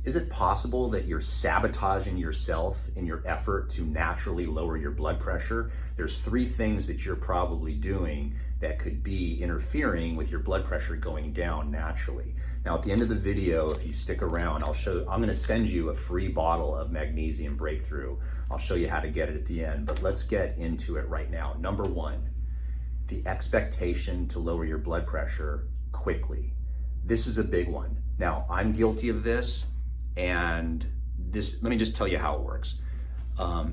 Is it possible that you're sabotaging yourself in your effort to naturally lower your blood pressure? There's 3 things that you're probably doing that could be interfering with your blood pressure going down naturally. Now, at the end of the video, if you stick around, I'm gonna send you a free bottle of Magnesium Breakthrough. I'll show you how to get it at the end, but let's get into it right now. Number 1, the expectation to lower your blood pressure quickly. This is a big one. Now, I'm guilty of this, and let me just tell you how it works.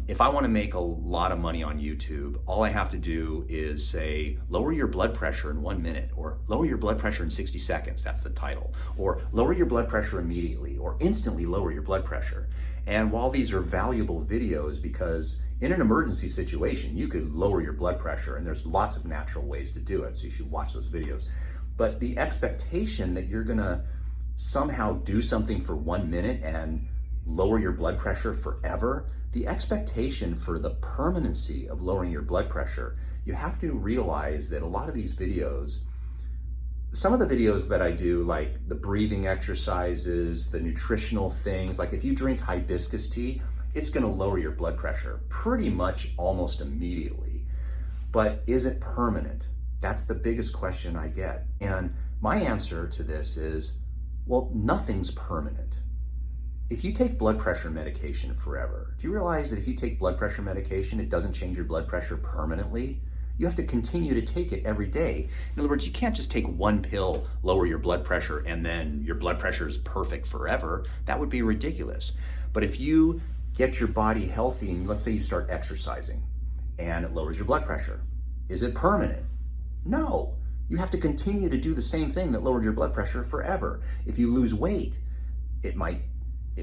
If I want to make a lot of money on YouTube, all I have to do is say, lower your blood pressure in 1 minute, or lower your blood pressure in 60 seconds, that's the title, or lower your blood pressure immediately, or instantly lower your blood pressure. And while these are valuable videos, because in an emergency situation, you could lower your blood pressure, and there's lots of natural ways to do it, so you should watch those videos. But the expectation that you're gonna somehow do something for 1 minute and lower your blood pressure forever, the expectation for the permanency of lowering your blood pressure, you have to realize that a lot of these videos, some of the videos that I do, like the breathing exercises, the nutritional things, like if you drink hibiscus tea, it's gonna lower your blood pressure pretty much almost immediately. But is it permanent? That's the biggest question I get. And my answer to this is, well, nothing's permanent. If you take blood pressure medication forever, do you realize that if you take blood pressure medication, it doesn't change your blood pressure permanently? You have to continue to take it every day. In other words, you can't just take 1 pill, lower your blood pressure, and then your blood pressure is perfect forever. That would be ridiculous. But if you get your body healthy, and let's say you start exercising, and it lowers your blood pressure, is it permanent? No. You have to continue to do the same thing that lowered your blood pressure forever. If you lose weight,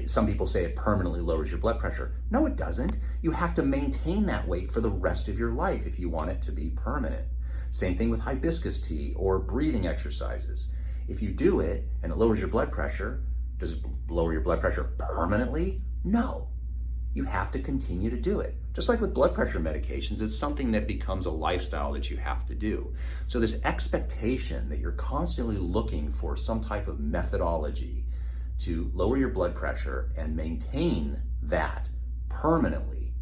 some people say it permanently lowers your blood pressure. No, it doesn't. You have to maintain that weight for the rest of your life if you want it to be permanent. Same thing with hibiscus tea or breathing exercises. If you do it and it lowers your blood pressure, does it lower your blood pressure permanently? No. You have to continue to do it. Just like with blood pressure medications, it's something that becomes a lifestyle that you have to do. So this expectation that you're constantly looking for some type of methodology to lower your blood pressure and maintain that permanently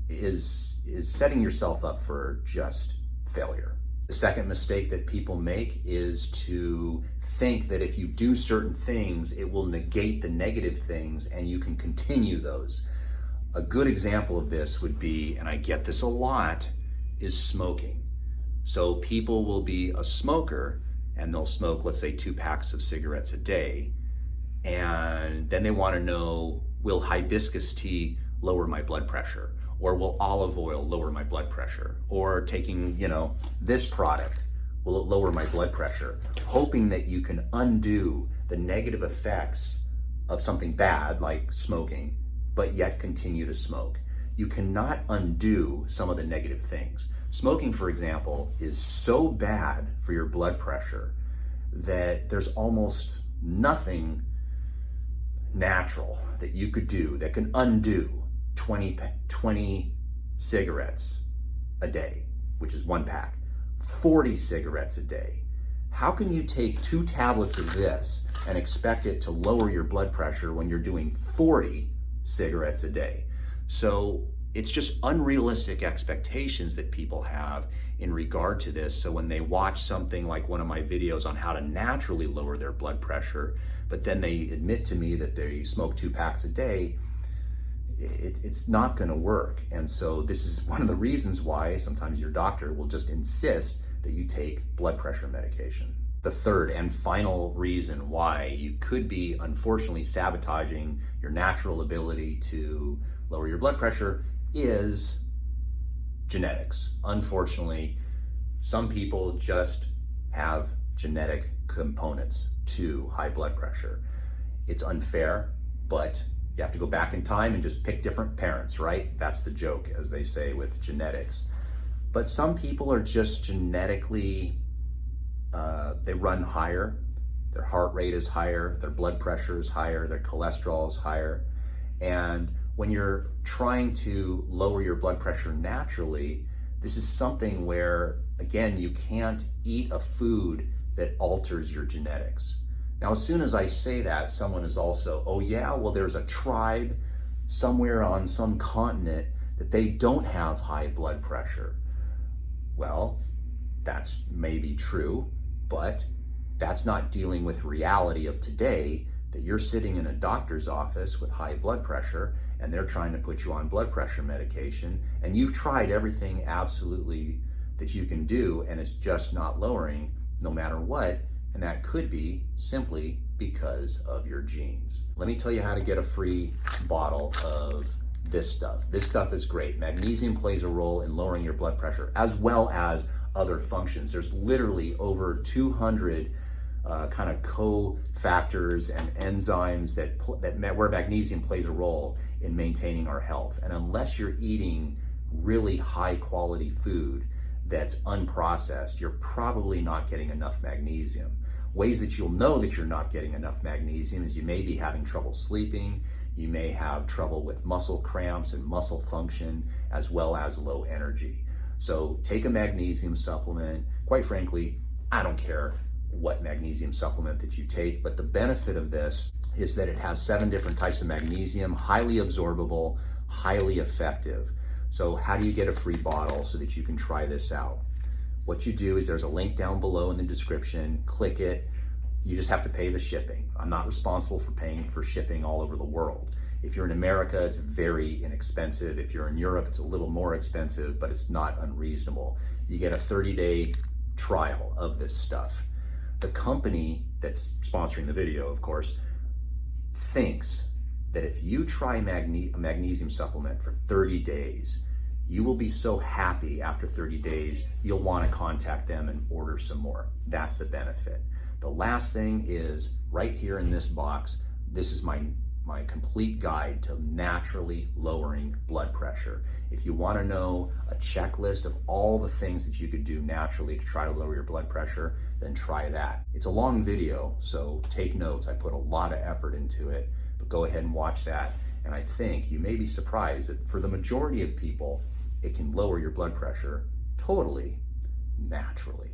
is setting yourself up for just failure. The second mistake that people make is to think that if you do certain things, it will negate the negative things and you can continue those. A good example of this would be, and I get this a lot, is smoking. So people will be a smoker and they'll smoke, let's say 2 packs of cigarettes a day. And then they want to know, will hibiscus tea lower my blood pressure? Or will olive oil lower my blood pressure? Or taking, this product, will it lower my blood pressure? Hoping that you can undo the negative effects of something bad like smoking, but yet continue to smoke. You cannot undo some of the negative things. Smoking, for example, is so bad for your blood pressure that there's almost nothing natural that you could do that can undo 20 cigarettes a day, which is 1 pack, 40 cigarettes a day. How can you take 2 tablets of this and expect it to lower your blood pressure when you're doing 40 cigarettes a day? So it's just unrealistic expectations that people have in regard to this. So when they watch something like one of my videos on how to naturally lower their blood pressure, but then they admit to me that they smoke 2 packs a day, it's not gonna work. And so this is one of the reasons why sometimes your doctor will just insist that you take blood pressure medication. The third and final reason why you could be unfortunately sabotaging your natural ability to lower your blood pressure is genetics. Unfortunately, some people just have genetic components to high blood pressure. It's unfair, but you have to go back in time and just pick different parents, right? That's the joke, as they say with genetics. But some people are just genetically, they run higher, their heart rate is higher, their blood pressure is higher, their cholesterol is higher. And when you're trying to lower your blood pressure naturally, this is something where, again, you can't eat a food that alters your genetics. Now, as soon as I say that, someone is also, oh yeah, well, there's a tribe somewhere on some continent that they don't have high blood pressure. Well, that's maybe true, but that's not dealing with reality of today, that you're sitting in a doctor's office with high blood pressure and they're trying to put you on blood pressure medication, and you've tried everything absolutely that you can do and it's just not lowering no matter what, and that could be simply because of your genes. Let me tell you how to get a free bottle of this stuff. This stuff is great. Magnesium plays a role in lowering your blood pressure as well as other functions. There's literally over 200 kind of cofactors and enzymes where magnesium plays a role in maintaining our health. And unless you're eating really high quality food that's unprocessed, you're probably not getting enough magnesium. Ways that you'll know that you're not getting enough magnesium is you may be having trouble sleeping, you may have trouble with muscle cramps and muscle function, as well as low energy. So take a magnesium supplement. Quite frankly, I don't care what magnesium supplement that you take, but the benefit of this is that it has 7 different types of magnesium, highly absorbable, highly effective. So how do you get a free bottle so that you can try this out? What you do is there's a link down below in the description, click it. You just have to pay the shipping. I'm not responsible for paying for shipping all over the world. If you're in America, it's very inexpensive. If you're in Europe, it's a little more expensive, but it's not unreasonable. You get a 30-day trial of this stuff. The company that's sponsoring the video, of course, thinks that if you try a magnesium supplement for 30 days, you will be so happy after 30 days, you'll want to contact them and order some more. That's the benefit. The last thing is right here in this box, this is my complete guide to naturally lowering blood pressure. If you want to know a checklist of all the things that you could do naturally to try to lower your blood pressure, then try that. It's a long video, so take notes. I put a lot of effort into it, but go ahead and watch that. And I think you may be surprised that for the majority of people, it can lower your blood pressure totally naturally.